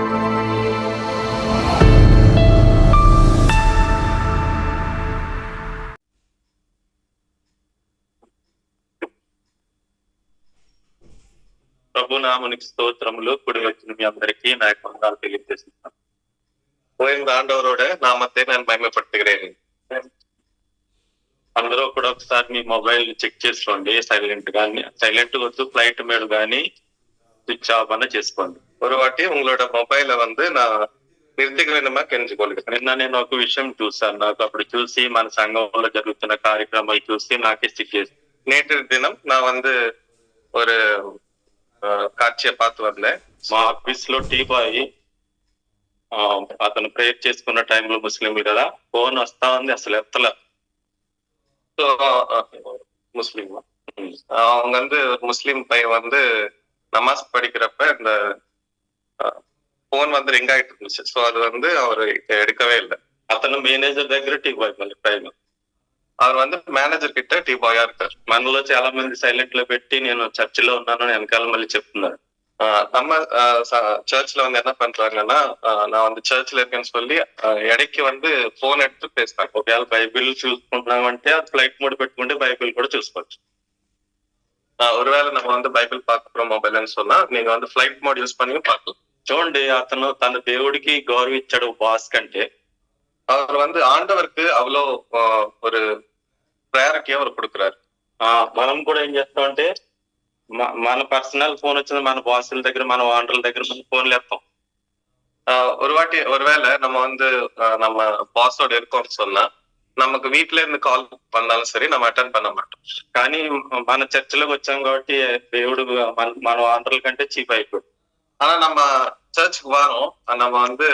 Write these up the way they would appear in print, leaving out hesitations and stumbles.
ప్రభునామునికి స్తోత్రములు. కూడి వచ్చిన మీ అందరికీ నా యొక్క వందనాలు తెలియజేస్తున్నాను. ஓய்ந்த ஆண்டவரோட நாமத்தை நான் மகிமைப்படுத்துகிறேன். అందరూ కూడా ఒకసారి మీ మొబైల్ చెక్ చేసుకోండి. சைலண்ட் வச்சு ஃபிளைட் மேடு కానీ ஸ்விட்ச் ஆஃப் பண்ண చేసుకోండి. ஒரு வாட்டி உங்களோட మొబైల్ வந்து நான் నిర్తిక వినమా కెంచుకోలేదు. నిన్న నేను ఒక విషయం చూసాను. నాకు అప్పుడు చూసి మన సంఘంలో జరుగుతున్న కార్యక్రమాలు చూసి నాకే సిగ్గేసి நேற்று தினம் நான் வந்து ஒரு కాட்சியை பார்த்து வந்தேன். మా ఆఫీస్ లో టీ బాయ్ అతను ప్రేయర్ చేసుకున్న టైంలో ముస్లింలు కదా, ఫోన్ వస్తా ఉంది, అసలు ఎత్తల. முஸ்லீம் அவங்க வந்து ஒரு முஸ்லீம் பையன் வந்து நமாஸ் படிக்கிறப்ப இந்த போன் வந்து ரிங் ஆயிட்டு இருந்துச்சு. ஸோ அது வந்து அவர் எடுக்கவே இல்லை. అతను మేనేజర్ దగ్గర టీ బాయ్ మళ్ళీ టైం அவர் வந்து మేనేజర్ కిட்ட టీ బాయ్ இருக்காరు. మనలో చాలా మంది సైలెంట్ లో పెట్టి నేను చర్చిలో ఉన్నాను వెనకాల మళ్ళీ చెప్తున్నారు. நம்ம சர்ச்ல வந்து என்ன பண்றாங்கன்னா, நான் வந்து சர்ச்ல இருக்கேன்னு சொல்லி இடைக்கு வந்து போன் எடுத்து பேசுறாங்க. ఒకవేళ బైబిల్ చూసుకుంటున్నామంటే అది ఫ్లైట్ మోడ్ పెట్టుకుంటే బైబిల్ కూడా చూసుకోవచ్చు. ஒருவேளை நம்ம வந்து బైబిల్ பார்க்கிறோம் మొబైల్ని சொன்னா நீங்க வந்து ఫ్లైట్ మోడ్ యూస్ பண்ணி பார்க்கலாம். చూడండి, అతను తన దేవుడికి గౌరవించాడు బాస్ కంటే. அவர் வந்து ఆండవருக்கு అవ్వలో ஒரு ప్రయారిటీ அவர் கொடுக்குறாரு. మనం కూడా ఏం చేస్తామంటే మన పర్సనల్ ఫోన్ వచ్చింది, మన బాసుల దగ్గర, మన ఓనర్ల దగ్గర మన ఫోన్లు వేస్తాం. ஒருவேளை நம்ம வந்து நம்ம பாஸோட இருக்கோம்னு சொன்னா நமக்கு வீட்டுல இருந்து கால் பண்ணாலும் சரி நம்ம అటెండ్ பண்ண மாட்டோம். కానీ మన చర్చిలోకి వచ్చాం కాబట్టి దేవుడు మన ఓనర్ల కంటే చీప్ అయిపోయి. ஆனா நம்ம சர்ச்சுக்கு வரோம், நம்ம வந்து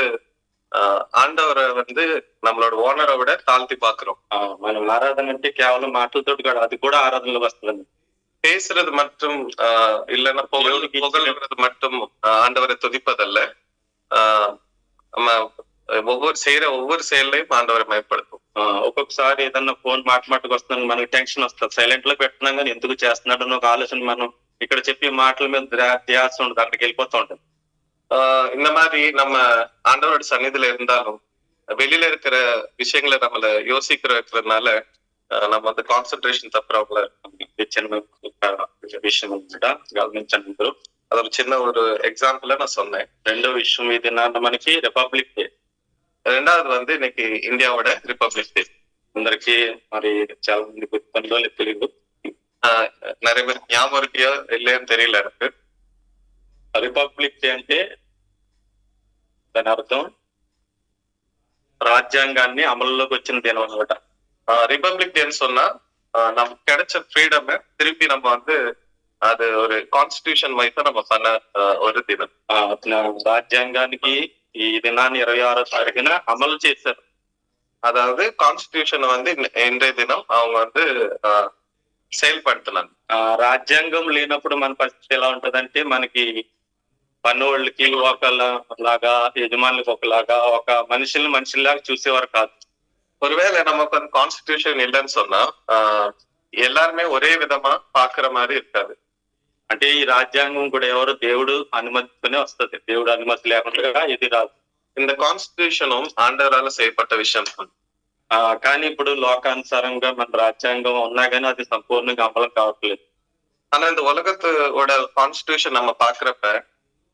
ఆండవரை வந்து நம்மளோட ఓనரை விட తాழ்த்தி பாக்குறோம். మనం ఆరాధన అంటే కేవలం మాటలతోటి కాదు, అది కూడా ఆరాధనలో వస్తుంది. பேசுறது மட்டும் இல்லைன்னா புகழ்றது மட்டும் ஆண்டவரை துதிப்பதல்ல, நம்ம ஒவ்வொரு செயலையும் ఆండవரை మయపడుతుంది. ఒక్కొక్కసారి ఏదన్నా ఫోన్ మాటకు వస్తున్నాను మనకి టెన్షన్ వస్తుంది. సైలెంట్ లో పెట్టినాం కానీ ఎందుకు చేస్తున్నాడు ఒక ఆలోచన మనం ఇక్కడ చెప్పి మాటల మీద ధ్యాస ఉండదు, అక్కడికి వెళ్ళిపోతూ ఉంటుంది. இந்த மாதிரி நம்ம ஆண்டவரோட சன்னிதியில இருந்தாலும் வெளியில இருக்கிற விஷயங்களை நம்மள யோசிக்கிறதுனால நம்ம வந்து కాన్సన్ట్రేషన్ తప్పరావుల చిన్న విషయం కూడా గమనించండి. మీరు అదొక చిన్న ஒரு ఎగ్జాంపుల్ நான் சொன்னேன். రెండో విషయం ఇది మనకి రిపబ్లిక్ డే. రెండవది வந்து இன்னைக்கு இந்தியாவோட ரிபப்ளிக் டே. అందరికి మరి చాలా మంది గుర్తుందో తెలియదు, நிறைய பேருக்கு ஞாபகம் இருக்கியோ இல்லைன்னு தெரியல எனக்கு. రిపబ్లిక్ డే అంటే దాని అర్థం రాజ్యాంగాన్ని అమలులోకి వచ్చిన దినం అనమాట. ரிபப்ளிக் டேன்னு சொன்னா நமக்கு கிடைச்ச ஃப்ரீடம் திருப்பி நம்ம வந்து அது ஒரு கான்ஸ்டிடியூஷன் వైస్ நம்ம பண்ண ஒரு దినం. రాజ్యాంగానికి ఈ దినాన్ని 26వ తారీఖున అమలు చేశారు. அதாவது கான்ஸ்டிடியூஷன் வந்து இன்றைய தினம் அவங்க வந்து செயல்படுத்தினாங்க. రాజ్యాంగం లేనప్పుడు మన పరిస్థితి ఎలా ఉంటదంటే మనకి పన్నువాళ్ళకి ఒకలాగా, యజమానులకు ఒకలాగా, ఒక మనుషుల్లాగా చూసేవారు కాదు. ஒருவேளை நமக்கு வந்து கான்ஸ்டிடியூஷன் இல்லைன்னு சொன்னா எல்லாருமே ஒரே விதமா பாக்குற மாதிரி இருக்காது. అంటే ఈ రాజ్యాంగం కూడా ఎవరు దేవుడు అనుమతితోనే వస్తుంది, దేవుడు అనుమతి లేకుండా ఇది రాదు. இந்த கான்ஸ்டிடியூஷனும் ஆண்டவரால செய்யப்பட்ட விஷயம். కానీ ఇప్పుడు లోకానుసారంగా మన రాజ్యాంగం ఉన్నా కానీ అది సంపూర్ణంగా అమలు కావట్లేదు. ஆனா இந்த உலகத்தோட கான்ஸ்டிடியூஷன் நம்ம பாக்குறப்ப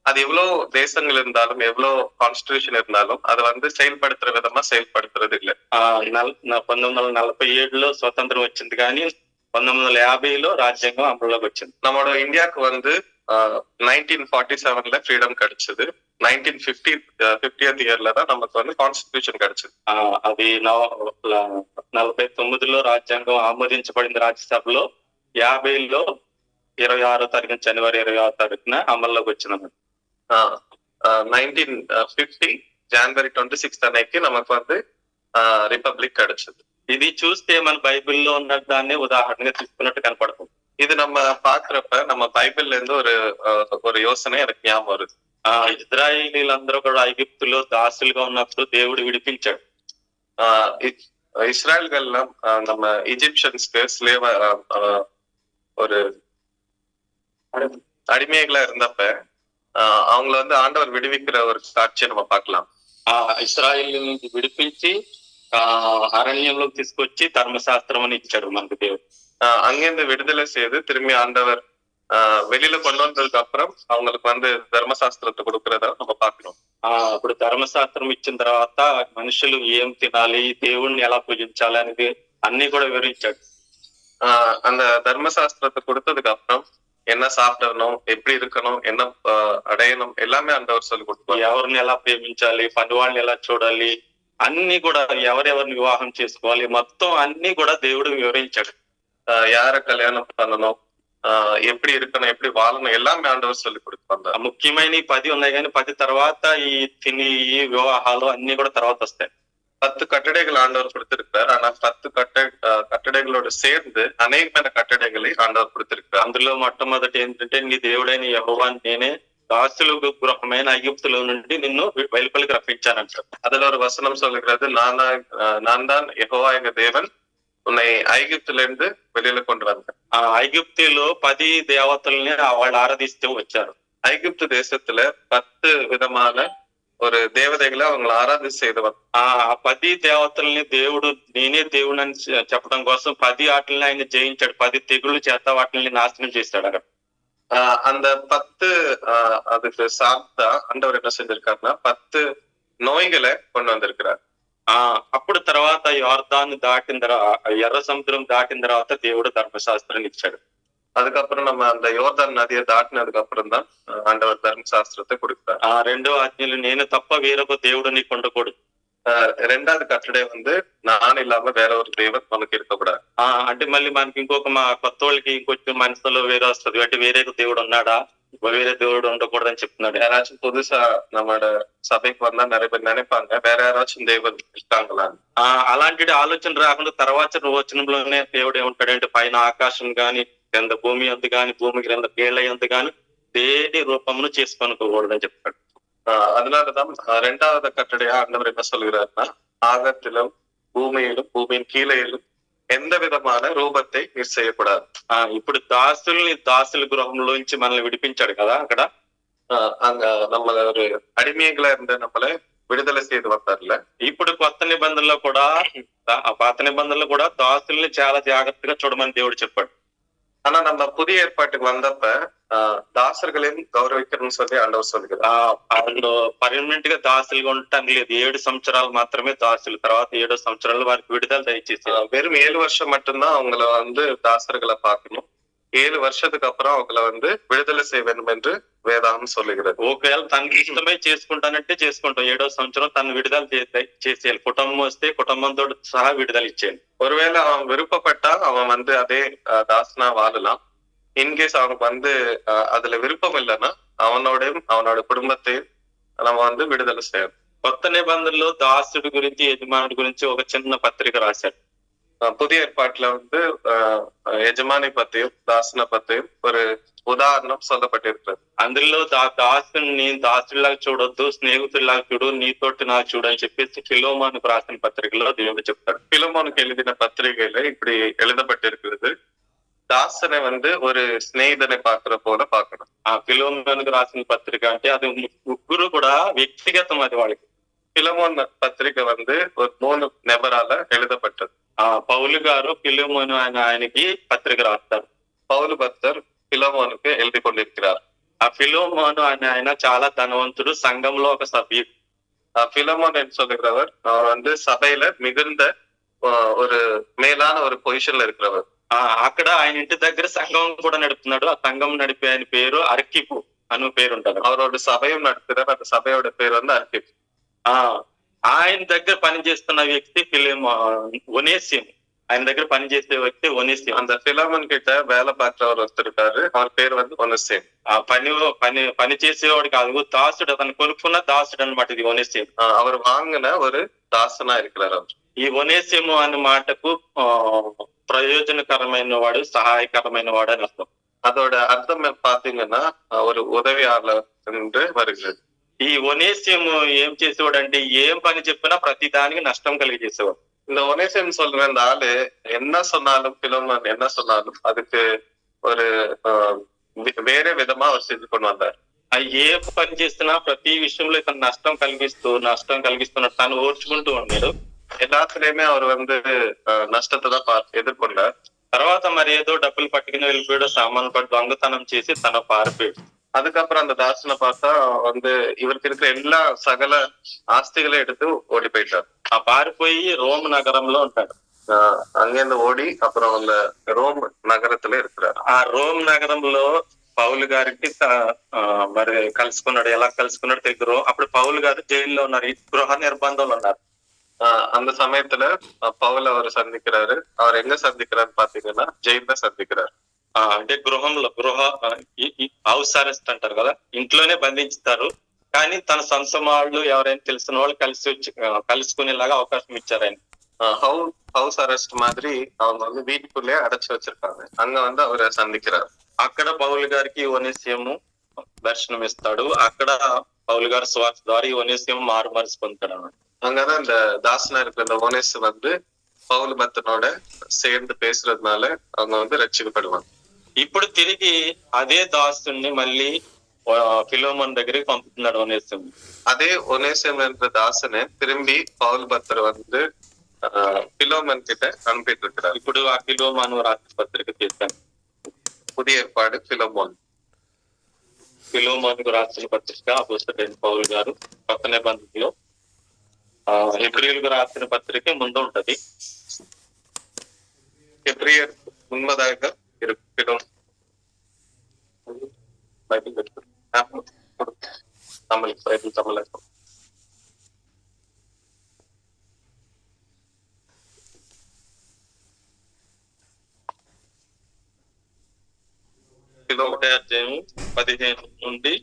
அது எவ்வளவு தேசங்கள் இருந்தாலும் எவ்வளவு கான்ஸ்டிடியூஷன் இருந்தாலும் அதை வந்து செயல்படுத்துற விதமா செயல்படுத்துறது இல்லை. 1947లో స్వతంత్రం వచ్చింది కానీ 1950లో రాజ్యాంగం అమలులోకి వచ్చింది. நம்மளோட இந்தியாவுக்கு வந்து 1947ல ஃப்ரீடம் கிடைச்சது. 1950th ఇయర్ல தான் நமக்கு வந்து కాన్స్టిట్యూషన్ கிடைச்சது. అది 49లో రాజ్యాంగం ఆమోదించబడింది రాజ్యసభలో. 50లో 26వ తారీఖున, జనవరి 26వ తారీఖున అమల్లోకి వచ్చింది. 1950 జనవరి 26 అన్னைக்கு நமக்கு வந்து రిపబ్లిక్ கிடைச்சது. ఇది చూస్తే మన బైబిల్లో ఉన్న దాన్ని ఉదాహరణగా తీసుకున్నట్టు కనపడుతుంది. ఇది நம்ம பாக்குறப்ப நம்ம బైబిల్ இருந்து ஒரு யோசனை எனக்கு ஞாபகம் வருது. ఇజ్రాయేలీలందరూ కూడా ఐగుప్తులో దాసులుగా ఉన్నప్పుడు దేవుడు విడిపించాడు. இஸ்ரேல்கள்லாம் நம்ம ఈజిప్షియన్స్க்கு స్లేవ్ ஒரு அடிமைகளா இருந்தப்ப அவங்கள வந்து ஆண்டவர் விடுவிக்கிற ஒரு காட்சியை நம்ம பார்க்கலாம். ఇశ్రాయేలు నుంచి విడిపించి அரண்యంలో తీసుకొచ్చి ధర్మశాస్త్రం అని ఇచ్చాడు మనకు దేవుడు. அங்கிருந்து விடுதலை செய்து திரும்பி ஆண்டவர் வெளியில கொண்டு வந்ததுக்கு அப்புறம் அவங்களுக்கு வந்து ధర్మశాస్త్రத்தை கொடுக்கறத நம்ம பார்க்கிறோம். ఇప్పుడు ధర్మశాస్త్రం ఇచ్చిన తర్వాత మనుషులు ఏం తినాలి, దేవుణ్ణి ఎలా పూజించాలి అనేది అన్ని కూడా వివరించాడు. அந்த ధర్మశాస్త్రத்தை கொடுத்ததுக்கு அப்புறம் என்ன சாப்பிடணும், எப்படி இருக்கணும், என்ன అడయనం எல்லாமே ఆండவர் சொல்லி கொடுத்தாరు. ఎవరిని ఎలా ప్రేమించాలి, పని వాళ్ళని ఎలా చూడాలి, అన్ని కూడా ఎవరెవరిని వివాహం చేసుకోవాలి, మొత్తం అన్ని కూడా దేవుడు వివరించాడు. யார కళ్యాణం பண்ணணும், எப்படி இருக்கணும், எப்படி வாழணும் எல்லாமே ఆండவர் சொல்லி கொடுத்தாరు. ముఖ్యమైన 10 ఉన్నాయి కానీ 10 తర్వాత ఈ తిని వివాహాలు అన్ని కూడా తర్వాత వస్తాయి. 10 கட்டளைகள் ஆண்டவர் கொடுத்திருக்கிறார். ஆனா 10 కట్టడகளோடு சேர்ந்து అనేకమైన కట్టడகளை ఆండவர் கொடுத்திருக்கிறார். అందులో మొట్టమొదటి ఏంటంటే నీ దేవుడైన యెహోవా నేనే దాసుల గృహమైన ఐగుప్తులో నుండి నిన్ను వెలుపలికి రప్పించానంటారు. அதுல ஒரு வசனம் சொல்லுகிறது, நான் தான் யெகோவா எங்க தேவன் உன்னை ఐగుప్తులో இருந்து வெளியில கொண்டு வந்தேன். ఐగుప్తులో 10 దేవతల్ని వాళ్ళు ఆరాధిస్తూ వచ్చారు. ఐగుప్తు దేశத்துல 10 విధமான ஒரு దేవతகளை அவங்களை ఆరాధన செய்தவர். 10 దేవతల్ని దేవుడు నేనే దేవుడు అని చెప్పడం కోసం 10 ఆటల్ని ఆయన జయించాడు. 10 తెగుళ్ళు చేత వాటిని నాశనం చేశాడు. అక్కడ அந்த 10 அதுக்கு சார்ந்தா ஆண்டவர் என்ன செஞ்சிருக்காருன்னா 10 நோய்களை கொண்டு வந்திருக்கிறார். అప్పుడు తర్వాత యోర్దాను దాటిన తర్వాత ఎర్ర సముద్రం దాటిన తర్వాత దేవుడు ధర్మశాస్త్రాన్ని ఇచ్చాడు. அதுக்கப்புறம் நம்ம அந்த யோர்தான் நதியை தாட்டினதுக்கு அப்புறம் தான் ஆண்டவர் தர்மசாஸ்திரத்தை கொடுத்தார். రెండో ఆజ్ఞలు నేను తప్ప వేరొక దేవుడు నీకు ఉండకూడదు. రెండోది కట్టడే வந்து நான் ఇல்லாమ వేరే ఒక దేవుడు మనకి இருக்கக்கூடாது. అంటే మళ్ళీ మనకి ఇంకొక కొత్త వాళ్ళకి ఇంకొంచెం మనసులో వేరే వస్తుంది, అంటే వేరే దేవుడు ఉన్నాడా, வேற దేవుడు ఉండకూడదని చెప్తున్నాడు. யாராச்சும் புதுசா நம்மளோட సభకి வந்தா நிறைய பேர் நினைப்பாங்க வேற யாராச்சும் దేవుడు இருக்காங்களா. అలాంటి ఆలోచన రాకుండా తర్వాత వచనంలోనే దేవుడు ఏమంటాడంటే పైన ఆకాశం గాని కింద భూమి అంత గాని భూమి క్రింద కీళ్ళ అంత గాని దేని రూపమును చేసుకోనుకోకూడదని చెప్తాడు. அதனாலதான் ரெண்டாவது கட்டளையா ஆண்டவர் என்ன சொல்கிறார்னா ஆகத்திலும் பூமியிலும் பூமியின் கீழையிலும் எந்த விதமான రూపத்தை మీరు చేయకూడదు. ఇప్పుడు దాసుల గృహంలోంచి మనల్ని విడిపించాడు కదా అక్కడ. நம்ம ஒரு அடிமைகளா இருந்த நம்மள విడుదల செய்து వస్తారులే. ఇప్పుడు కొత్త నిబంధనలో కూడా పాత నిబంధనలో కూడా దాసుల్ని చాలా జాగ్రత్తగా చూడమని దేవుడు చెప్పాడు. ஆனா நம்ம புதிய ஏற்பாட்டுக்கு வந்தப்ப దాసர்களையும் గౌరవించడం சொல்லி ఆండவர் சொல்லுகிறார். వాళ్ళు పర్మనెంట్ గా దాసులుగా ఉండటానికి లేదు. 7 సంవత్సరాలు మాత్రమే దాసులు, తర్వాత 7వ సంవత్సరాలు వారికి విడుదల దయచేసి வெறும் 7 வருஷம் மட்டும்தான் அவங்கள வந்து தாசர்களை பார்க்கணும். 7 வருஷத்துக்கு அப்புறம் அவங்கள வந்து విడుదల செய்ய வேண்டும் என்று వేదాంతం சொல்லுகிறது. ఒకవేళ తనకి ఇష్టమై చేసుకుంటానంటే చేసుకుంటాం, 7వ సంవత్సరం తను విడుదల చేసేయాలి. కుటుంబం వస్తే కుటుంబంతో సహా విడుదల ఇచ్చేయాలి. ஒருவேளை அவன் விருப்பப்பட்டா அவன் வந்து அதே தாசனா வாழலாம். இன்கேஸ் அவனுக்கு வந்து அதுல விருப்பம் இல்லைன்னா அவனோடையும் அவனோட குடும்பத்தையும் நம்ம வந்து విడుదల செய்யணும். కొత్త నిబంధనలో దాసుడి గురించి యజమానుడి గురించి ఒక చిన్న పత్రిక రాశాడు. புதிய ஏற்பாட்டுல வந்து యజమాని பத்தியும் దాసున పத்தியும் ஒரு ఉదాహరణం சொல்லப்பட்டிருக்கிறது. అందులో దాసుని దాసుడిలాగా చూడొద్దు, స్నేహితుడిలాగా చూడు, నీతోటి నాకు చూడు అని చెప్పేసి ఫిలోమోనుకు రాసిన పత్రికలో దేవుడు చెప్తాడు. ఫిలోమోనుకు எழுதின பத்திரிகையில இப்படி எழுதப்பட்டிருக்கிறது, దాసனை வந்து ஒரு స్నేహితుని పాత్ర పోల పాకడం. ఫిలోమోనుకు రాసిన పత్రిక అంటే అది ముగ్గురు కూడా వ్యక్తిగతం, అది వాళ్ళకి. ఫిలోమోన్ పత్రిక வந்து ஒரு 3 நபரால எழுதப்பட்டது. పౌలు గారు ఫిలోమోను ఆయనకి పత్రిక రాస్తారు. పౌలు భక్తర్ ఫిలోమోనుకు எழுதி கொண்டிருக்கிறார். ఫిలోమోను ఆయన చాలా ధనవంతుడు, సంఘంలో ఒక సభ్యుడు. ఫిలోమోన్ என்று சொல்லுகிறவர் அவர் வந்து சபையில மிகுந்த ஒரு மேலான ஒரு பொசிஷன்ல இருக்கிறவர். అక్కడ ఆయన ఇంటి దగ్గర సంఘం కూడా నడుపుతున్నాడు. ఆ సంఘం నడిపే ఆయన పేరు అర్కిపు అను పేరు ఉంటాడు. அவரோட சபையும் நடத்துறார். அந்த சபையோட பேர் வந்து అర్కిపు. ఆయన దగ్గర పనిచేస్తున్న వ్యక్తి ఒనేసియం. ఆయన దగ్గర పనిచేసే వ్యక్తి ఒనేసియం. அந்த ఫిలోమోన్ கிட்ட வேலை பார்க்கிறவர் ஒருத்தர் இருக்காரு, அவர் పేరు வந்து ఒనేసియం. పని చేసేవాడు కాదు, దాసుడు, అతను కొనుక్కున్న దాసుడు అన్నమాట ఇది ఒనేసియం. அவர் வாங்கின ஒரு దాసனா இருக்கிறார் அவர். ఈ ఒనేసియము అనే మాటకు ప్రయోజనకరమైన వాడు, సహాయకరమైన వాడు అని అర్థం. அதோட அர்த்தம் பாத்தீங்கன்னா ஒரு உதவியாளர் என்று வருகிறது. ఈ ఒనేసియం ఏం చేసేవాడు అంటే ఏం పని చెప్పినా ప్రతి దానికి నష్టం కలిగజేసేవాడు. இந்த ஒனேசியம் சொல்ற அந்த ஆளு என்ன சொன்னாலும், பிலோமோன் என்ன சொன்னாலும் அதுக்கு ஒரு வேற விதமா அவர் செஞ்சு கொண்டு வந்தார். ఏ పని చేస్తున్నా ప్రతి విషయంలో ఇతను నష్టం కలిగిస్తున్నట్టు తను ఓర్చుకుంటూ ఉన్నాడు. எல்லாத்துலயுமே அவர் வந்து నష్టத்தை தான் ఎదుర్కొన్నారు. తర్వాత మరి ఏదో డబ్బులు పట్టుకుని వెళ్ళిపోయాడు, సామాన్లు పట్టు దొంగతనం చేసి తన పారిపోయాడు. அதுக்கப்புறம் அந்த தாசனை பார்த்தா வந்து இவருக்கு இருக்கிற எல்லா சகல ஆஸ்திகளையும் எடுத்து ஓடி போயிட்டார். పారిపోయి రోమ్ నగరంలో ఉంటాడు. அங்கிருந்து ஓடி அப்புறம் அந்த ரோம் నగరத்துல இருக்கிறார். ఆ రోమ్ నగరంలో పౌలు గారికి మరి కలుసుకున్నాడు. ఎలా కలుసుకున్నాడు తెలియదు. అప్పుడు పౌలు గారు జైల్లో ఉన్నారు, గృహ నిర్బంధంలో ఉన్నారు. அந்த சமயத்துல పౌలు அவர் சந்திக்கிறாரு. அவர் எங்க சந்திக்கிறாரு பாத்தீங்கன்னா జైల్లో సర్దిక్கிறாరు. అంటే గృహ హౌస్ అరెస్ట్ అంటారు కదా, ఇంట్లోనే బంధించుతారు. కానీ తన సొంత వాళ్ళు ఎవరైనా తెలిసిన వాళ్ళు కలుసుకునేలాగా అవకాశం ఇచ్చారు ఆయన. హౌస్ అరెస్ట్ మాదిరి அவங்க வந்து வீட்டுக்குள்ளே அடைச்சு வச்சிருக்காங்க. அங்க வந்து அவரை சந்திக்கிறார். అక్కడ పౌలు గారికి ఒనేసియము దర్శనం ఇస్తాడు. అక్కడ పౌలు గారి స్వార్థ ద్వారా ఒనేసియము మారు మనసు పొందుతాడు అన్నమాట. அங்கதான் இந்த தாசனா இருக்கிற இந்த ஓனேஸ் வந்து பவுல் பக்தனோட சேர்ந்து பேசுறதுனால அவங்க வந்து రక్షింపబడుவாங்க. ఇప్పుడు తిరిగి అదే దాసుని మళ్ళీ ఫిలోమోన్ దగ్గరికి పంపుతున్నాడు ఒనేసిము. అదే ఒనేసిము என்ற தாசனை திரும்பி பவுல் பக்தர் வந்து ఫిలోమోన్ கிட்ட அனுப்பிட்டு இருக்கிறார். ఇప్పుడు ఆ ఫిలోమోను రాసిన పత్రిక చేశాను, పుதிய ఏర్పాటు ఫిలోమోనుకు రాసిన పత్రిక అపోస్తలుడైన పౌలు గారు కొత్త నిబంధనలో హెబ్రీయులకు రాసిన పత్రిక ముందు ఉంటది. హెబ్రియర్ ముందుదాకా బైబిల్ తమిళ అధ్యాయం 15 నుండి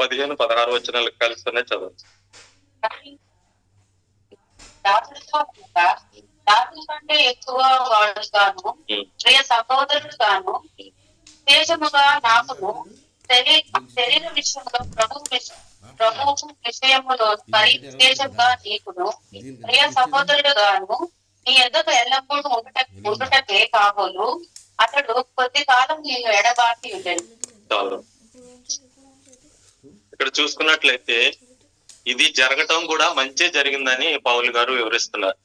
15-16 వచనాలకు కలిసినే చదవచ్చు. కంటే ఎక్కువ వాడుగాను ప్రియ సహోదరుడు గాను విశేషముగా నాకును శరీర విషయంలో ప్రభు విషయములో మరి విశేషంగా నీకును ప్రియ సహోదరుడు గాను నీ ఎద్దకు ఎల్లప్పుడూ ఉండుటకే కాబోలు అతడు కొద్ది కాలం నేను ఎడబాటి ఉండేది. ఇక్కడ చూసుకున్నట్లయితే ఇది జరగటం కూడా మంచి జరిగిందని పౌలు గారు వివరిస్తున్నారు.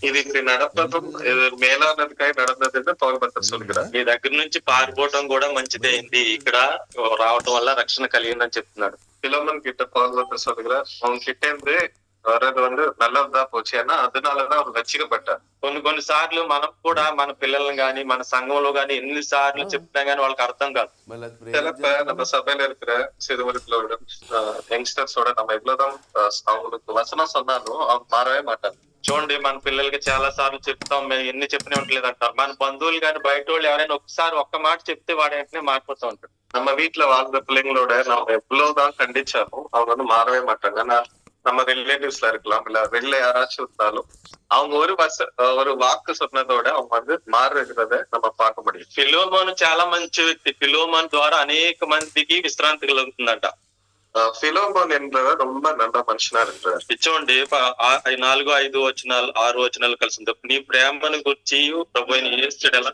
ఇది నడపడం మేలానదికై నడన్నది పౌలు భక్తుడు சொல்கிறார். ఈ దగ్గర నుంచి పారిపోవటం కూడా మంచిదైంది, ఇక్కడ రావటం వల్ల రక్షణ కలిగిందని చెప్తున్నాడు. ఫిలోమోన్ கிட்ட பவுல் பக்தர் சொல்கிறார், அவங்க கிட்ட இருந்து வர்றது வந்து நல்லதா போச்சு, ஏன்னா அதனாலதான் அவர் రక్షింపబడ్డారు. కొన్ని సార్లు మనం కూడా మన పిల్లల్ని గాని మన సంఘంలో గాని ఎన్ని సార్లు చెప్తా గానీ వాళ్ళకి అర్థం కాదు. சிலப்ப நம்ம சபையில இருக்கிற சிறுவர்களோட యంగ్స్టర్ஸோட நம்ம எவ்வளவுதான் அவங்களுக்கு వచనం சொன்னாலும் அவங்க మారவே మాటారు. చూడండి, మన పిల్లలకి చాలా సార్లు చెప్తాం, మేము ఎన్ని చెప్పినా ఉండలేదు అంటారు. మన బంధువులు కానీ బయట వాళ్ళు ఎవరైనా ఒకసారి ఒక్క మాట చెప్తే వాడు వెంటనే మారిపోతూ ఉంటాడు. நம்ம வீட்டுல வாழ்ற பிள்ளைங்களோட நம்ம எவ்வளவுதான் கண்டிச்சாலும் அவங்க வந்து மாறவே மாட்டாங்க. நம்ம ரிலேட்டிவ்ஸ்ல இருக்கலாம், இல்ல வெளில யாராச்சும் இருந்தாலும் அவங்க ஒரு வாக்கு சொன்னதோட அவங்க வந்து మారుகிறத நம்ம பார்க்க முடியும். ఫిలోమోను చాలా మంచి వ్యక్తి. ఫిలోమోన్ ద్వారా అనేక మందికి విశ్రాంతి కలుగుతుందట. ఫిలోమోన్ என்பவர் ரொம்ப நல்ல మనిషినా இருக்கிறார். చూడండి 4-5 వచనాలు 6 వచనాలు కలిసి ఉంది. నీ ప్రేమను గురించి ప్రభువైన యేసు ఎలా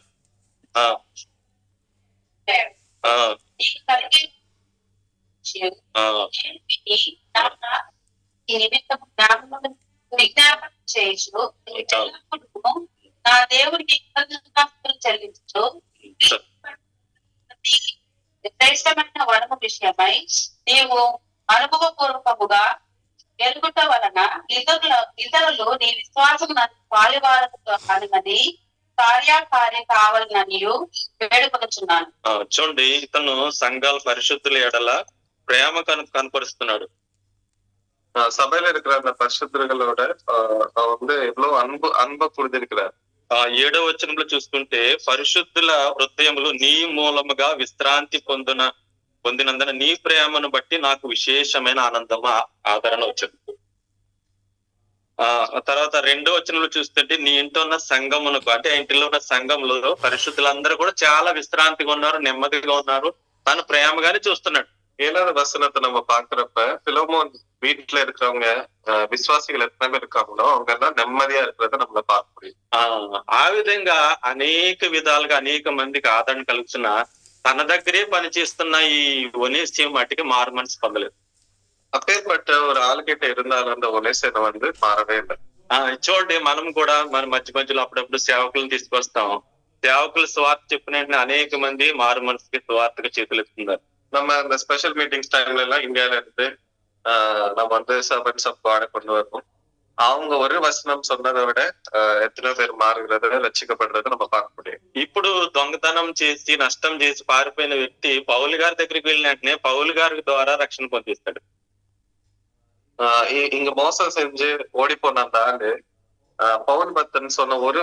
నా దేవుడికి చెల్లించు శ్రేష్టమైన వరము విషయమై నీవు అనుభవపూర్వకముగా ఎరుగుట వలన ఇతరులు నీ విశ్వాసం పాలువారని కార్యకార్య కావాలని వేడుకొనుచున్నాను. చూడండి, ఇతను సంఘాల పరిశుద్ధుల ఎడల ప్రేమ కనపరుస్తున్నాడు. சபையில இருக்கிற அந்த பரிசுத்தர்களோட வந்து எவ்வளவு அன்பை புரிந்திருக்கிறார். 7వ వచనంలో చూసుకుంటే పరిశుద్ధుల హృదయములు నీ మూలముగా విశ్రాంతి పొందినందున నీ ప్రేమను బట్టి నాకు విశేషమైన ఆనందము ఆదరణ వచ్చింది. తర్వాత 2వ వచనంలో చూస్తుంటే నీ ఇంట్లో ఉన్న సంఘమునకు, అంటే ఇంటిలో ఉన్న సంఘంలో పరిశుద్ధులందరూ కూడా చాలా విశ్రాంతిగా ఉన్నారు, నెమ్మదిగా ఉన్నారు, తను ప్రేమగానే చూస్తున్నాడు. 7వ వచనத்தை நம்ம பாக்குறப்ப பிலோமோன் வீட்டுல இருக்கிறவங்க విశ్వాసిகள் ఎట్లా இருக்காங்களோ அவங்க எல்லாம் నెమ్మదిగా இருக்கிறத நம்மள பார்க்க முடியும். ఆ విధంగా అనేక విధాలుగా అనేక మందికి ఆదరణ కలుగుతున్న తన దగ్గరే పనిచేస్తున్న ఈ ఒనేసియం మట్టికి మారు మనసు పొందలేదు. அப்பேற்பட்ட ஒரு ஆளுகிட்ட இருந்தாலும் அந்த ஒனேசியம் வந்து மாறவே இல்லை. చూడండి, మనం కూడా మన మధ్యలో అప్పుడప్పుడు సేవకులను తీసుకొస్తాం. సేవకులు స్వార్థ చెప్పిన వెంటనే అనేక మంది మారు మనసుకి స్వార్థగా చేతులు ఎత్తుతున్నారు. நம்ம அந்த ஸ்பெஷல் மீட்டிங்ஸ் டைம்ல எல்லாம் இந்தியால இருந்து நம்ம வந்து சர்வன்ஸ் ஆஃப் காட் கொண்டு வருவோம். அவங்க ஒரு வசனம் சொன்னதை விட எத்தனை பேர் மாறுகிறத ரட்சிக்கப்படுறத நம்ம பார்க்க முடியும். ఇప్పుడు దొంగతనం చేసి నష్టం చేసి పారిపోయిన వ్యక్తి పౌలు గారి దగ్గరికి వెళ్ళిన వెంటనే పౌలు గారి ద్వారా రక్షణ పొందిస్తాడు. இங்க மோசம் செஞ்சு ஓடி போன அந்த ஆளு పౌలు భక్తుని சொன்ன ஒரு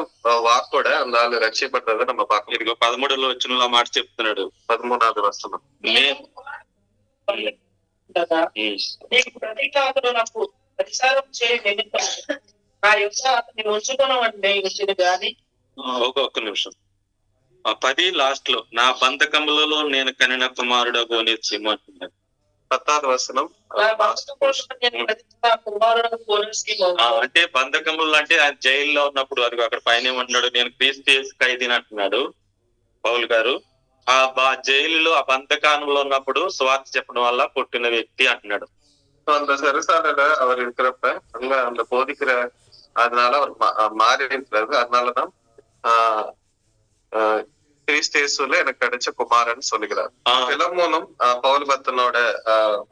వాక్కోడ அந்த ఆలు రక్షిపడ్డది நம்ம பார்க்க. ఇదిగో 13వ వచనంలో మాట చెప్తున్నాడు. 13వ వచనం. నీకు ప్రతికాకులు నాకు ప్రతిసారం చేయ నిమిత్తం నా యొక్క అతన్ని ఉంచుకున్నామంటే వచ్చింది గాని. ఒక్క నిమిషం. 10 లాస్ట్ లో నా బంధకములలో నేను కనిన కుమారుడు ఒనేసిము అంటున్నాడు. 10వ వచనం. అంటే బంధకములు అంటే ఆయన జైల్లో ఉన్నప్పుడు అది అక్కడ పైన ఏమంటున్నాడు, నేను క్రీస్తు ఖైదీని అంటున్నాడు పౌలు గారు. ఆ జైలులో ఆ బంధకాలంలో ఉన్నప్పుడు స్వార్థ చెప్పడం వల్ల పుట్టిన వ్యక్తి అంటున్నాడు. அந்த சிறைசாலையில அவர் இருக்கிறப்ப அங்க அந்த போதிக்கிற அதனால அவர் மாறி இருக்கிறது. அதனாலதான் கிறிஸ்தேசுல எனக்கு கிடைச்ச குமாரன் சொல்லுகிறார். பிலமோனும் పౌలు భక్తునోட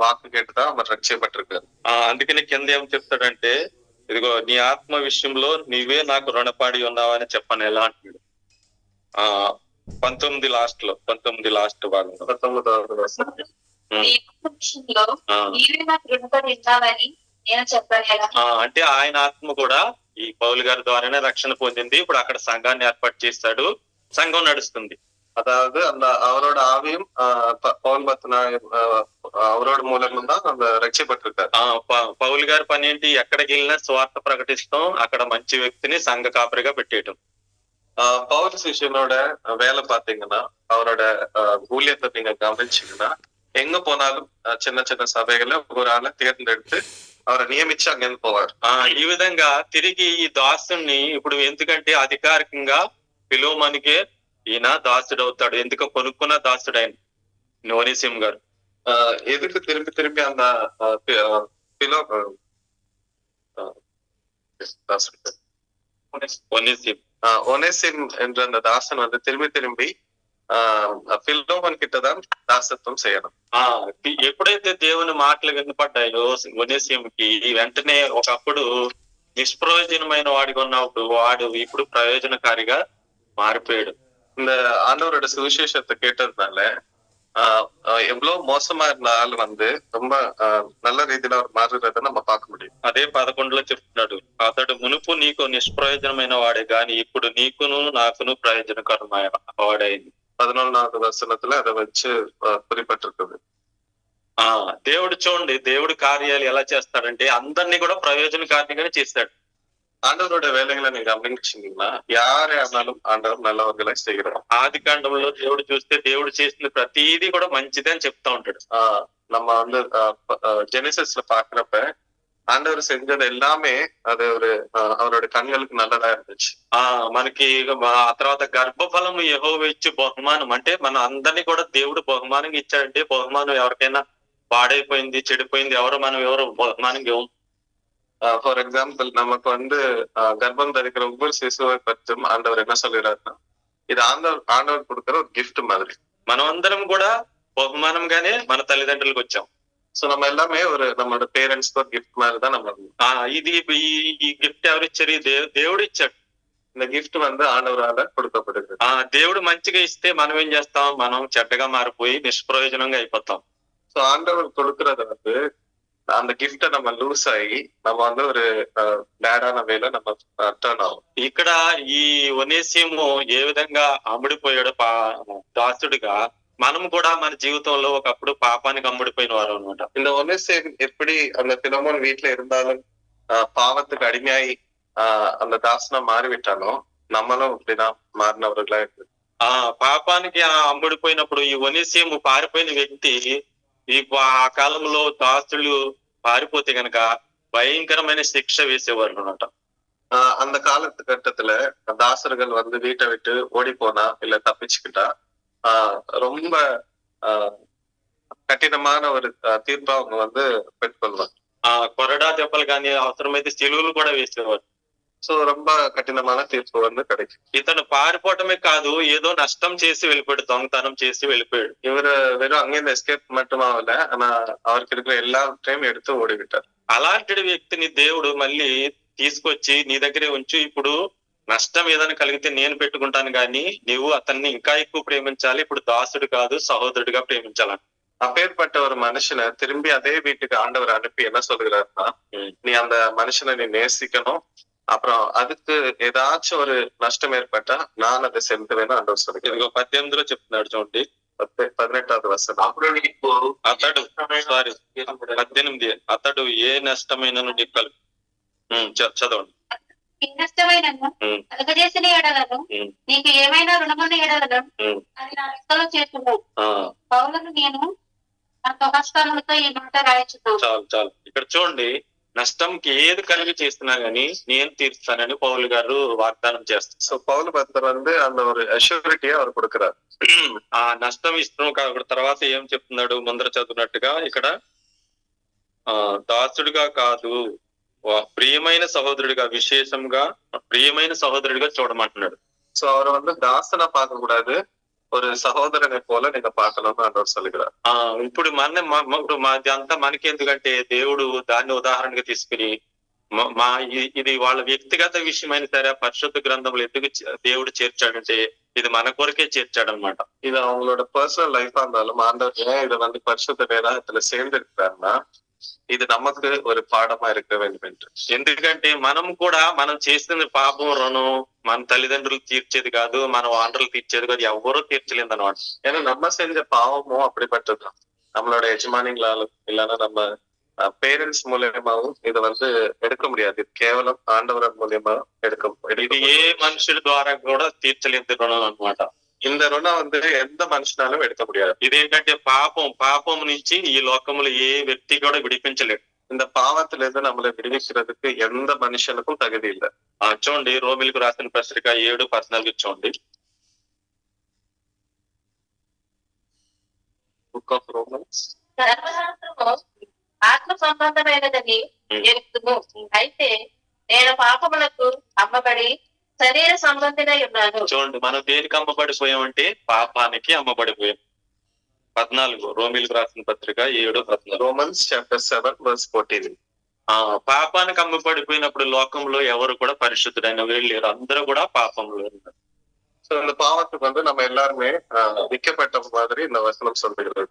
వాక్కు కేட்டுதான் அவர் రక్షింపబட்டிருக்காరు. అందుకని కింద ఏం చెప్తాడంటే, ఇదిగో నీ ఆత్మ విషయంలో నీవే నాకు రుణపడి ఉన్నావని చెప్పను ఎలా అంటున్నాడు. 19 లాస్ట్ భాగంలో 19వ వచనం. అంటే ఆయన ఆత్మ కూడా ఈ పౌలు గారి ద్వారానే రక్షణ పొందింది. ఇప్పుడు అక్కడ సంఘాన్ని ఏర్పాటు చేస్తాడు, సంఘం నడుస్తుంది. அதாவது அந்த அவரோட ஆவியும் పౌలు భక్తున அவரோட மூலமும் தான் அந்த రక్షింపబட்டிருக்காరు. పౌలు గారి పని ఏంటి, ఎక్కడికి వెళ్ళినా స్వార్థ ప్రకటిస్తాం, అక్కడ మంచి వ్యక్తిని సంఘ కాపరిగా పెట్టేయటం. பவுல் சிஷியனோட வேலை பாத்தீங்கன்னா, அவரோட ஊழியத்தை நீங்க கவனிச்சீங்கன்னா, எங்க போனாலும் చిన్న చిన్న సభలో ஒரு ఆளை தேர்ந்தெடுத்து அவரை నియమించి అங்கிருந்து పోవారు. ఈ విధంగా తిరిగి ఈ దాసుని ఇప్పుడు ఎందుకంటే అధికారికంగా పిలోమనికే ఈయన దాసుడు అవుతాడు. ఎందుకు కొనుక్కున్న దాసుడు ఆయన ఒనేసియం గారు. ఎదుకు తిరిగి తిరిగి அந்த ஒனேசிம் என்ற அந்த தாசன் வந்து திரும்பி పిలోమన్ కిట్టదాం దాసత్వం చేయడం. ఎప్పుడైతే దేవుని మాటలు వినపడ్డాయో ఒనేసియంకి, వెంటనే ఒకప్పుడు నిష్ప్రయోజనమైన వాడిగా ఉన్నప్పుడు వాడు ఇప్పుడు ప్రయోజనకారిగా మారిపోయాడు. இந்த ஆண்டவரோட சுவிசேஷத்தை கேட்டதுனால எவ்வளவு மோசமா இருந்த ஆள் வந்து ரொம்ப நல்ல రీతిలో அவர் మారుறதை நம்ம பார்க்க முடியும். అదే 11లో చెప్తున్నాడు, అతడు మునుపు నీకు నిష్ప్రయోజనమైన వాడే గాని ఇప్పుడు నీకును నాకును ప్రయోజనకరమైన వాడైంది. 11వ వచనத்துல அதை வச்சு குறிப்பிட்டிருக்குது. దేవుడు చూడండి, దేవుడి కార్యాలు ఎలా చేస్తాడంటే అందరినీ కూడా ప్రయోజనకారిగానే చేస్తాడు. ஆண்டவரோட வேலைகளை நீங்க கவனிச்சீங்கன்னா, யாரே ஆனாலும் ஆண்டவர் நல்லவர்களை செய்கிறார். ఆది కాండంలో దేవుడు చూస్తే దేవుడు చేసిన ప్రతిదీ కూడా మంచిదే అని చెప్తా ఉంటాడు. நம்ம வந்து ஜெனிசிஸ்ல பாக்குறப்ப ஆண்டவர் செஞ்சது எல்லாமே அது ஒரு அவரோட కన్నులకు நல்லதா இருந்துச்சு. మనకి ఆ తర్వాత గర్భఫలం యెహోవా ఇచ్చే బహుమానం అంటే మన అందరినీ కూడా దేవుడు బహుమానంగా ఇచ్చాడంటే, బహుమానం ఎవరికైనా పాడైపోయింది చెడిపోయింది మనం ఎవరు బహుమానంగా ఇవ్వం. ஃபார் எக்ஸாம்பிள் நமக்கு வந்து கர்ப்பம் தரிக்கிற ஒவ்வொரு சிசுவை பற்றும் ஆண்டவர் என்ன சொல்கிறாருன்னா, இது ஆண்டவர் கொடுக்கிற ஒரு గిఫ్ట్ மாதிரி. మనం అందరం కూడా బహుమానంగానే మన తల్లిదండ్రులకు వచ్చాం. సో நம்ம எல்லாமே ஒரு நம்மளோட పేరెంట్స్ ஒரு గిఫ్ట్ மாதிரி தான் நம்ம. ఇది ఈ గిఫ్ట్ ఎవరు ఇచ్చారు? దేవుడు ఇచ్చాడు. இந்த గిఫ్ట్ வந்து ఆండవరాల கொடுக்கப்படுது. దేవుడు మంచిగా ఇస్తే మనం ఏం చేస్తాం? మనం చెడ్డగా మారిపోయి నిష్ప్రయోజనంగా అయిపోతాం. సో ఆండவர் கொடுக்கறத வந்து அந்த గిఫ్ట్ நம்ம లూస్ అయ్యి நம்ம வந்து ஒரு బ్యాడాన వేలో நம்ம టర్న్ అవ్వం. ఇక్కడ ఈ ఒనేసిము ఏ విధంగా అమ్ముడిపోయాడు దాసుడిగా, మనం కూడా మన జీవితంలో ఒకప్పుడు పాపానికి అమ్ముడిపోయిన వారు అనమాట. இந்த ஒனேசிம் எப்படி அந்த பிலமோன் வீட்டுல இருந்தாலும் பாவத்துக்கு அடிமையாய் அந்த தாசனா மாறிவிட்டாலும் நம்மளும் இப்படிதான் మారినవர்களா இருக்கு. పాపానికి అమ్ముడిపోయినప్పుడు ఈ ఒనేసిము పారిపోయిన వ్యక్తి ఆ కాలంలో దాసులు పారిపోతే గనక భయంకరమైన శిక్ష వేసేవారు అనమాట. அந்த காலகட்டத்துல தாசர்கள் வந்து வீட்டை விட்டு ஓடி போனா இல்ல தப்பிச்சுக்கிட்டா ரொம்ப కఠినమైన ஒரு తీర్పు அவங்க வந்து పెట్టుకున్నారు. కొరడా దెబ్బలు కానీ అవసరమైతే సెలువులు కూడా వేసేవారు. సో ரொம்ப కఠినమైన తీర్పు வந்து கிடைக்கும். ఇతను పారిపోవటమే కాదు, ఏదో నష్టం చేసి వెళ్ళిపోయాడు, దొంగతనం చేసి వెళ్ళిపోయాడు. இவரு வெறும் அங்கிருந்து எஸ்கேப் மட்டும் ஆகல, ஆனா அவருக்கு இருக்கிற எல்லாத்தையும் எடுத்து ஓடிவிட்டார். అలాంటి వ్యక్తిని దేవుడు మళ్ళీ తీసుకొచ్చి నీ దగ్గరే ఉంచు, ఇప్పుడు నష్టం ఏదైనా కలిగితే నేను పెట్టుకుంటాను కానీ నువ్వు అతన్ని ఇంకా ఎక్కువ ప్రేమించాలి, ఇప్పుడు దాసుడు కాదు సహోదరుడిగా ప్రేమించాలని. அப்பேற்பட்ட ஒரு மனுஷனை திரும்பி அதே வீட்டுக்கு ஆண்டவர் அனுப்பி என்ன சொல்கிறாருன்னா, நீ அந்த மனுஷனை நீ நேசிக்கணும், அப்புறம் அதுக்கு ஏதாச்சும் ஒரு நஷ்டம் ஏற்பட்டா நான் அதை செலுத்துவேன்னு ஆண்டவர் சொல்லுங்க. 18లో చెప్తున్నాడు చూడండి, 18వ వచనం. అప్పుడు నీకు అతడు 18 అతడు ఏ నష్టమైనను నీకు కలుగు. చదవండి. నష్టమైనను కలుగజేసిన ఎడలను నీకు ఏమైనా రుణమున్న ఎడలను అది నా లెక్కలో చేస్తున్నాను. పౌలను నేను నా స్వహస్తములతో ఈ మాట రాయించున్నాను. చాలు చాలు, ఇక్కడ చూడండి, నష్టంకి ఏది కలిగి చేస్తున్నా గానీ నేను తీరుస్తానని పౌలు గారు వాగ్దానం చేస్తారు. సో పౌలు భక్తులు வந்து அந்த ஒரு అష్యూరిటీ அவர் கொடுக்கிறார். ఆ నష్టం ఇష్టం కాబట్టి తర్వాత ఏం చెప్తున్నాడు, ముందర చదువున్నట్టుగా ఇక్కడ దాసుడిగా కాదు ప్రియమైన సహోదరుడిగా, విశేషంగా ప్రియమైన సహోదరుడిగా చూడమంటున్నాడు. సో அவர் வந்து தாசனா பார்க்க கூடாது, ஒரு సహోదరుని పోల నేను பார்க்கணும்னு ఆండவர் சொல்லுகிறார். ఇప్పుడు మాది అంతా మనకి ఎందుకంటే దేవుడు దాన్ని ఉదాహరణగా తీసుకుని ఇది వాళ్ళ వ్యక్తిగత విషయమైన సరే పరిశుద్ధ గ్రంథంలో ఎందుకు దేవుడు చేర్చాడంటే ఇది మన కొరకే చేర్చాడు అనమాట. இது அவங்களோட பர்சனல் லைஃபா இருந்தாலும் ஆண்டவர் ஏன் இதை வந்து பரிசுத்த வேதாகத்துல சேர்ந்திருக்கிறாருன்னா ఇది நமக்கு ஒரு பாடமா இருக்க வேண்டும் என்று. ఎందుకంటే మనం కూడా మనం చేసిన పాపం రుణం మన తల్లిదండ్రులు తీర్చేది కాదు, మన వాండర్లు తీర్చేది కాదు, ఎవరూ తీర్చలేదు అనమాట. ஏன்னா நம்ம செஞ்ச பாவமும் அப்படிப்பட்டதுதான். நம்மளோட எஜமானிகளாலும் இல்லைன்னா நம்ம பேரண்ட்ஸ் மூலியமாவும் இதை வந்து எடுக்க முடியாது. இது కేవలం ఆండవర్ మూలియమా ఇది ఏ మనుషుల ద్వారా కూడా తీర్చలేదు రుణం అనమాట. இந்த రుణం வந்து எந்த మనుషునాலும் எடுக்க முடியாது. ఇదేంటంటే పాపం నుంచి ఈ లోకములు ఏ వ్యక్తి కూడా విడిపించలేదు. இந்த பாவத்துல இருந்து நம்மளை விடுவிக்கிறதுக்கு எந்த மனுஷனுக்கும் தகுதி இல்லை. చూడండి, రోమిలకు రాసిన పత్రిక 7:14 చూడండి. Book of Romans. ఆత్మ సంబంధమైనదని ఎరుగుదుము, అయితే నేను పాపములకు అమ్మబడి శరీర సంబంధినై ఉన్నాను. చూడండి, మనం దేనికి అమ్మబడిపోయామంటే పాపానికి అమ్మబడిపోయాం. 14 రోమిలకు రాసిన పత్రిక 7:14. Romans chapter 7:14. పాపానికి అమ్మబడిపోయినప్పుడు లోకంలో ఎవరు కూడా పరిశుద్ధుడైన వీళ్ళు లేరు, అందరూ కూడా పాపంలో ఉన్నారు. సో இந்த பாவத்துக்கு வந்து நம்ம எல்லாருமே விற்கப்பட்ட மாதிரி இந்த வசனம் சொல்லுகிறது.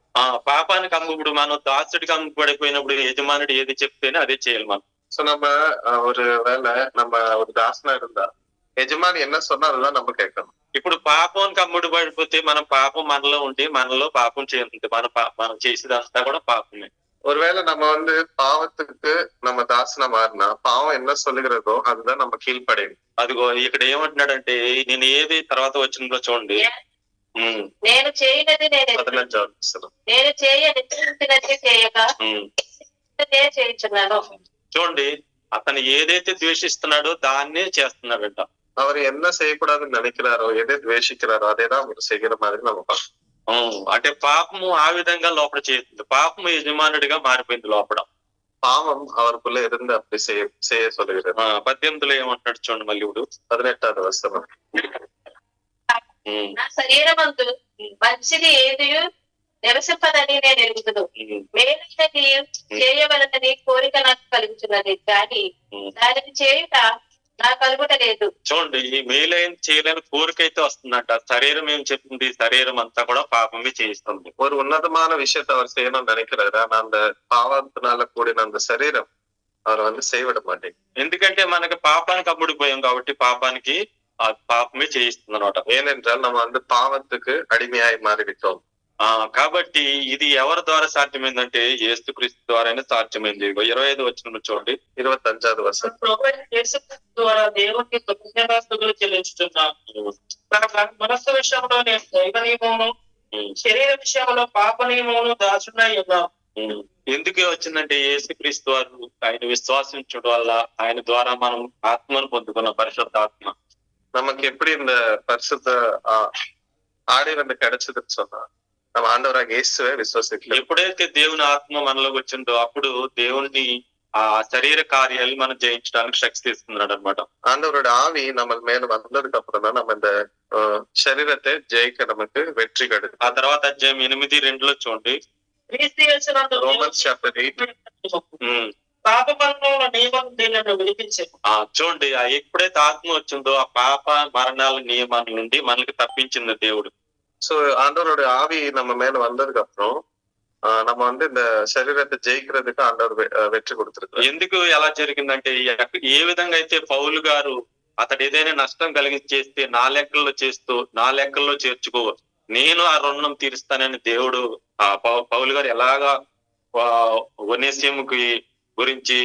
పాపానికి అమ్ముడు మనం దాసుడికి అమ్ముబడిపోయినప్పుడు యజమానుడు ఏది చెప్తేనే అదే చేయాలి మనం. సో நம்ம ஒரு வேலை நம்ம ஒரு தாசனா இருந்தா యజమాని என்ன சொன்னா அதுதான் நம்ம கேட்கணும். ఇప్పుడు పాపానికి అమ్ముడు పడిపోతే మనం పాపం మనలో ఉండి మనలో పాపం చేస్తుంది, మనం చేసేదంతా కూడా పాపమే. ஒருவேளை நம்ம வந்து பாவத்துக்கு நம்ம தாசனா மாறினா பாவம் என்ன சொல்லுகிறதோ அதுதான் நம்ம கீழ்ப்படையும். అదిగో ఇక్కడ ఏమంటున్నాడంటే నేను ఏది తర్వాత వచ్చినలో చూడండి, నేను చేయనది నేను చేయక చేయించున్నాను. చూడండి, అతను ఏదైతే ద్వేషిస్తున్నాడో దాన్నే చేస్తున్నాడంట. அவர் என்ன செய்யக்கூடாதுன்னு நினைக்கிறாரோ எதை ద్వేషిக்கிறாரோ அதேதான் அவர் செய்கிற மாதிரி நம்ம பார்க்கணும். అంటే పాపము ఆ విధంగా లోపల చేస్తుంది, పాపము యజమానుడిగా మారిపోయింది లోపల. పాపం அவருக்குள்ள இருந்து அப்படி செய்ய சொல்லுகிறது. 18లో ఏమంటాడు చూడండి మళ్ళీ ఇప్పుడు 18వ వచనం. నా శరీరమందు మంచిది ఏది నివసింపదని నేను ఎరుగుదును, మేలైనది చేయవలనని కోరిక నాకు కలుగుతున్నది కానీ దానిని చేయుట నా కలుగుట లేదు. చూడండి, ఈ మేలైన చేయలేని కోరిక అయితే వస్తుందంట. శరీరం ఏం చెప్తుంది, శరీరం అంతా కూడా పాపమే చేయిస్తుంది. ஒரு உன்னதமான விஷயத்தை அவர் செய்யணும்னு நினைக்கிறாரு, ஆனா அந்த பாவத்தினால கூடின அந்த சரீரம் அவர் வந்து செய்விட மாட்டேங்குது. ఎందుకంటే మనకి పాపానికి అమ్ముడిపోయాం కాబట్టి పాపానికి పాపమే చేయిస్తుంది అనమాట. ஏனென்றால் நம்ம வந்து பாவத்துக்கு அடிமையாய் மாறிவிட்டோம். కాబట్టి ఇది ఎవరి ద్వారా సాధ్యమైందంటే యేసుక్రీస్తు ద్వారానే సాధ్యమైంది. 25 వచనం చూడండి, 25వ వచనం. యేసుక్రీస్తు ద్వారా దేవునికి కృతజ్ఞతాస్తుతులు చెల్లించుతున్నాను. మనస్సు విషయంలో నేను దైవ నియమమును, శరీర విషయంలో పాప నియమమును దాచున్నాయి ఉన్నాను. ఎందుకు వచ్చిందంటే యేసుక్రీస్తు వారు ఆయన విశ్వాసించడం వల్ల ఆయన ద్వారా మనం ఆత్మను పొందుకున్న పరిశుద్ధ ఆత్మ. நமக்கு எப்படி இந்த பரிசுத்த ஆடி வந்து கிடைச்சதுன்னு சொன்னா நம்ம ஆண்டவராக இயேசுவை விசுவாசிக்கலாம். ఎప్పుడైతే దేవుని ఆత్మ మనలోకి వచ్చిందో అప్పుడు దేవుని ఆ శరీర కార్యాలు మనం జయించడానికి శక్తి ఇస్తున్నాడు అనమాట. ஆண்டவரோட ஆவி நம்ம மேல வந்ததுக்கு அப்புறம் தான் நம்ம இந்த శరీరத்தை జయిక நமக்கு వెற்றி கிடைக்கும். ఆ తర్వాత అధ్యాయం 8:2 చూడండి. క్రీస్తు యేసునందు రోమన్స్ చాప్టర్ 8 పాప బంధముల నియమం దీనిని విడిపించేది. చూడండి, ఎప్పుడైతే ఆత్మ వచ్చిందో ఆ పాప మరణాల నియమాల నుండి మనకి తప్పించింది దేవుడు. సో ஆண்டவரோட ஆவி நம்ம மேல வந்ததுக்கு அப்புறம் நம்ம வந்து இந்த శరీరத்தை జయిக்கிறதுக்கு ఆండవర్ వెற்றி கொடுத்திருக்காரு. ఎందుకు ఎలా జరిగిందంటే ఏ విధంగా అయితే పౌలు గారు అతడు ఏదైనా నష్టం కలిగించేస్తే నా లెక్కల్లో చేర్చుకో, నేను ఆ రుణం తీరుస్తానని దేవుడు పౌలు గారు ఎలాగా ఒనేసిముకి గురించి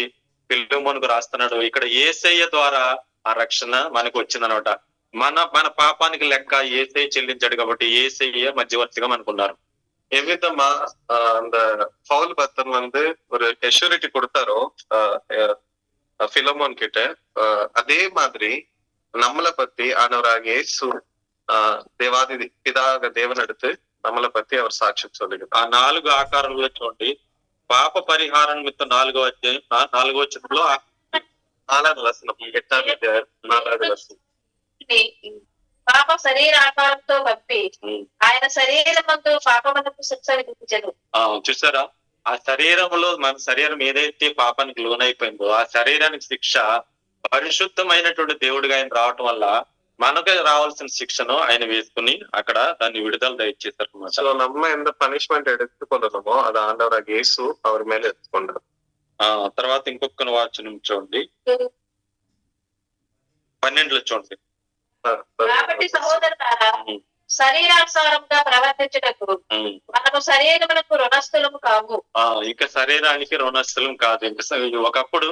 ఫిలెమోనుకు రాస్తున్నాడు. ఇక్కడ యేసయ్య ద్వారా ఆ రక్షణ మనకు వచ్చిందనమాట. మన పాపానికి లెక్క యేసయ్య చెల్లించాడు కాబట్టి యేసయ్య మధ్యవర్తిగా మనకున్నారు. எவ்விதமா அந்த பவுல் பக்தன் வந்து ஒரு எஷ்யூரிட்டி கொடுத்தாரோ பிலமோன் கிட்ட, அதே மாதிரி நம்மளை பத்தி ஆண்டவராக இயேசு దేవాది పితాగా దేవునెడుతూ நம்மளை பத்தி அவர் సాక్ష్యం சொல்லிக்கிறார். ఆ 4 ఆకారంలో చూడండి. పాప పరిహారం నిమిత్తం 4వ అధ్యాయం 4వ వచనంలో 4వ వచనం 8వ వచనం పాప శరీర ఆకారంతో పంపి ఆయన శరీరమందు పాపమునకు శిక్ష విధించెను. చూసారా, ఆ శరీరంలో మన శరీరం ఏదైతే పాపానికి లోనైపోయిందో ఆ శరీరానికి శిక్ష పరిశుద్ధమైనటువంటి దేవుడిగా ఆయన రావటం వల్ల మనకు రావాల్సిన శిక్షను ఆయన వేసుకుని అక్కడ దాన్ని విడుదల దయచేశారు. సో நம்ம எந்த பனிஷ்மெண்ட் எடுத்துக்கொள்ளணுமோ அது ஆண்டவராக இயேசு அவர் மேல எடுத்துக்கொண்டார். తర్వాత ఇంకొక వాచనం చూడండి, 12లో చూడండి. కాబట్టి సహోదరులారా, శరీరానుసారంగా ప్రవర్తించుటకు మనము శరీరమునకు రుణస్థులము కాము. ఇంకా శరీరానికి రుణస్థులం కాదు. ఇంకా ఒకప్పుడు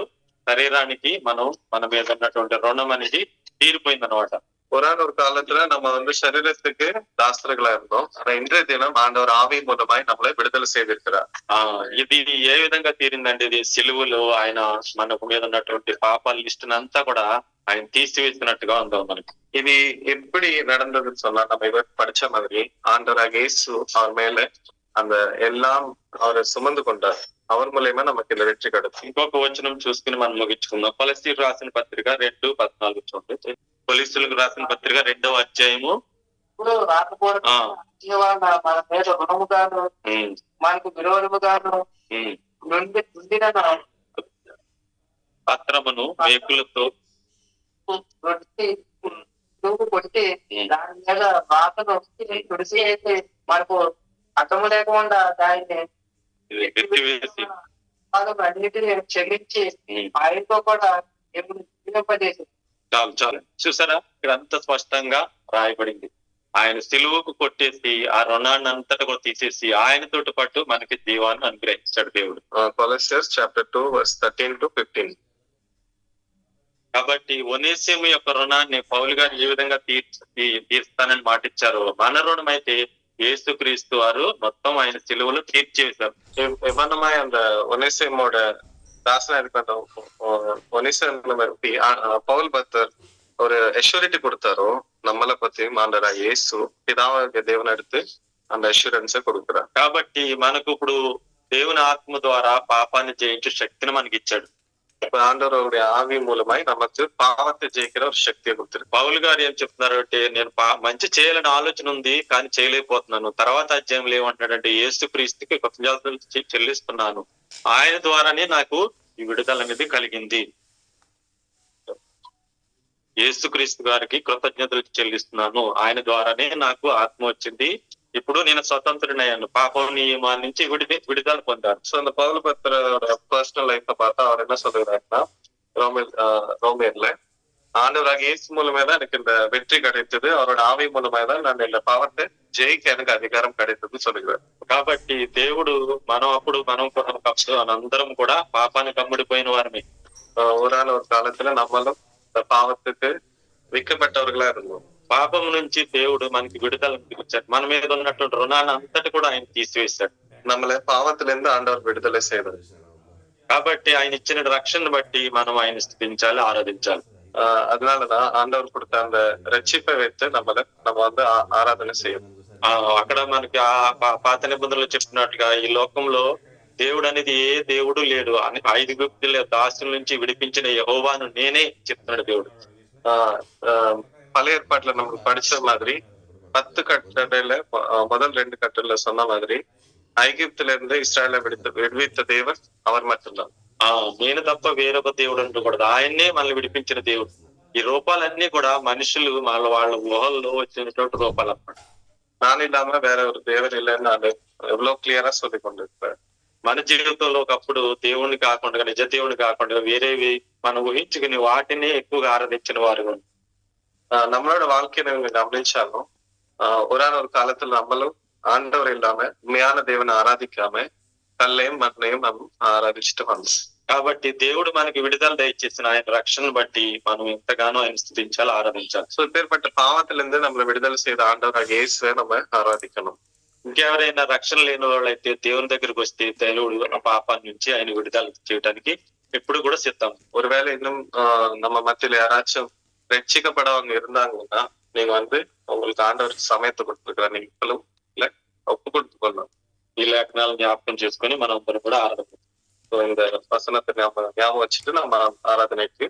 శరీరానికి మన మీద ఉన్నటువంటి రుణం అనేది తీరిపోయింది అనమాట. ஒரு காலத்துல நம்ம வந்து சரீரத்துக்கு தாஸ்தர்களா இருந்தோம். ஆனா இன்றைய தினம் ஆண்டவர் ஆவி மூலமாய் நம்மளை విడుదల செய்திருக்கிறார். ఇది ఏ విధంగా తీరిందండి? ఇది సిలువలో ఆయన మనకు మీద ఉన్నటువంటి పాపాల లిస్ట్ అంతా కూడా ఆయన తీసివేసినట్టుగా ఉందా మనకి. ఇది எப்படி நடந்ததுன்னு சொன்னா நம்ம இவர் படிச்ச மாதிரி ஆண்டவராக இயேசு அவர் மேல அந்த எல்லாம் அவரை சுமந்து கொண்டார். அவர் மூலமா நமக்கு இந்த வெற்றி கிடைக்கும். ఇంకొక వచనం చూసుకుని మనం ముగించుకుందాం. కొలస్సీయులకు రాసిన పత్రిక 2:14 చూడండి. కొలస్సీయులకు రాసిన పత్రిక 2వ అధ్యాయము. ఇప్పుడు రాకపోవడం మన మీద రుణముగాను మనకు విరోధముగాను నుండిన పత్రమును మేకులతో కొట్టి దాని మీద రాతను తుడిసి అయితే మనకు అర్థము లేకుండా దాన్ని ఎత్తివేసి అన్నిటిని క్షమించి ఆయనతో కూడా చాలు చూసారా, ఇక్కడ అంత స్పష్టంగా రాయబడింది. ఆయన సిలువకు కొట్టేసి ఆ రుణాన్ని అంతటా కూడా తీసేసి ఆయనతోటి పాటు మనకి జీవాన్ని అనుగ్రహించాడు దేవుడు. కొలస్సీస్ చాప్టర్ 2 verse 13 to 15. కాబట్టి ఒనేసిము యొక్క రుణాన్ని పౌలు గారు ఏ విధంగా తీర్స్తానని మాటిచ్చారు. మన రుణం అయితే యేసుక్రీస్తు వారు మొత్తం ఆయన సిలువలో తీర్చేశారు. எவ்வளவுமாய் அந்த ஒனேசிமோட தாசனா இருக்க ஒனேசிமை பத்தி பவுல் பக்தர் ஒரு அஷ்யூரிட்டி கொடுத்தாரோ நம்மளை பத்தி ஆண்டவராக இயேசு பிதாவாகிய தேவன் எடுத்து அந்த అష్యూరెన్స్ கொடுக்கிறார். కాబట్టి మనకు ఇప్పుడు దేవుని ఆత్మ ద్వారా పాపాన్ని జయించే శక్తిని మనకి ఇచ్చాడు. ఆండవరుடைய ఆవి మూలమై நமக்கு పాపத்தை జయించిన ఒక శక్తిని கொடுத்திரு. పౌలు గారు ఏం చెప్తున్నారు అంటే, నేను మంచి చేయాలని ఆలోచన ఉంది కానీ చేయలేకపోతున్నాను. తర్వాత అధ్యాయంలో ఏమంటున్నాడంటే, యేసుక్రీస్తుకి కృతజ్ఞతలు చెల్లిస్తున్నాను, ఆయన ద్వారానే నాకు ఈ విడుదల అనేది కలిగింది. యేసుక్రీస్తు గారికి కృతజ్ఞతలు చెల్లిస్తున్నాను, ఆయన ద్వారానే నాకు ఆత్మ వచ్చింది, ఇప్పుడు నేను స్వతంత్రుడయ్యాను, పాపం నియమాల నుంచి విడుదల పొందాను. సో அந்த பவுல் பக்தரோட பர்சனல் லைஃப்பை பார்த்தா அவர் என்ன சொல்லுறாருன்னா, ரோமேர்ல ஆண்டவராக இயேசு மூலமே தான் எனக்கு இந்த வெற்றி கிடைத்தது, அவரோட ஆவி மூலமே தான் நான் இந்த பாவத்தை ஜெயிக்க எனக்கு அதிகாரம் கிடைத்ததுன்னு சொல்லுகிறார். కాబట్టి దేవుడు మనం అందరం కూడా పాపానికి కమ్ముడిపోయిన వారమే. ஒரு காலத்துல நம்மளும் இந்த பாவத்துக்கு విక్కబట్టవర్గా இருந்தோம். పాపం నుంచి దేవుడు మనకి విడుదల ఇచ్చాడు. మన మీద ఉన్నటువంటి రుణాన్ని అంతటి కూడా ఆయన తీసివేశాడు. நம்மளை பாவத்திலிருந்து ஆண்டவர் விடுதலை செய்தார். కాబట్టి ఆయన ఇచ్చిన రక్షణ బట్టి మనం ఆయన స్తుతించాలి, ఆరాధించాలి. அதனாலதான் ஆண்டவர் கொடுத்த அந்த ரட்சிப்பை வைத்து நம்ம வந்து ஆராதனை செய்யணும். అక్కడ మనకి పాత నిబంధనలు చెప్పినట్టుగా ఈ లోకంలో దేవుడు అనేది ఏ దేవుడు లేడు అని 5 వ్యక్తుల దాసుల నుంచి విడిపించిన యెహోవాను నేనే చెప్తున్నాడు దేవుడు. பழைய ஏற்பாட்டுல நமக்கு படிச்ச மாதிரி 10 கட்டளையில முதல் 2 கட்டளையில சொன்ன மாதிரி ఐగుప్తుல இருந்து ఇస్రాయేల్ విడివిத்த దేవుడు அவர் மட்டும்தான். నేను తప్ప వేరొక దేవుడు ఉండకూడదు, ఆయన్నే మనల్ని విడిపించిన దేవుడు. ఈ రూపాలన్నీ కూడా మనుషులు వాళ్ళ ఊహల్లో వచ్చినటువంటి రూపాలు అన్నమాట. நான் இல்லாம வேற ஒரு தேவன் இல்லைன்னு நான் எவ்வளவு கிளியரா சொல்லி கொண்டிருப்பேன். మన జీవితంలో ఒకప్పుడు దేవుణ్ణి కాకుండా, నిజ దేవుని కాకుండా వేరేవి మనం ఊహించుకుని వాటిని ఎక్కువగా ఆరాధించిన వారు. நம்மளோட வாழ்க்கையை நீங்க கவனிச்சாலும் ஒரு காலத்துல நம்மளும் ஆண்டவர் இல்லாம உண்மையான தேவனை ஆராதிக்காம கல்லையும் மண்ணையும் நம்ம ஆராதிச்சுட்டு வந்தோம். కాబట్టి దేవుడు మనకి విడుదల దయచేసిన ఆయన రక్షణను బట్టి మనం ఎంతగానో ఆయన స్తుతించాలి, ఆరాధించాలి. సో இப்பேற்பட்ட பாவத்துல இருந்து நம்மளை விடுதலை செய்த ஆண்டவராக இயேசுவை நம்ம ஆராதிக்கணும். ఇంకెవరైనా రక్షణ లేని వాళ్ళైతే దేవుని దగ్గరికి వస్తే దేవుడు ఆ పాపాన్ని నుంచి ఆయన విడుదల చేయడానికి ఎప్పుడు కూడా సిద్ధం. ஒருவேளை இன்னும் நம்ம மத்தியில யாராச்சும் ரட்சிக்கப்படவங்க இருந்தாங்கன்னா நீங்க உங்களுக்கு ஆண்டவருக்கு சமயத்தை கொடுத்துருக்கிறேன், நீங்க இப்பளும் இல்ல ஒப்பு கொடுத்துக்கொள்ளணும். ఈ లేఖనాలు జ్ఞాపకం చేసుకుని మనం అందరం కూడా ఆరాధన. இந்த வசனத்தை ஞாபகம் வச்சுட்டு நம்ம ஆராதனைக்கு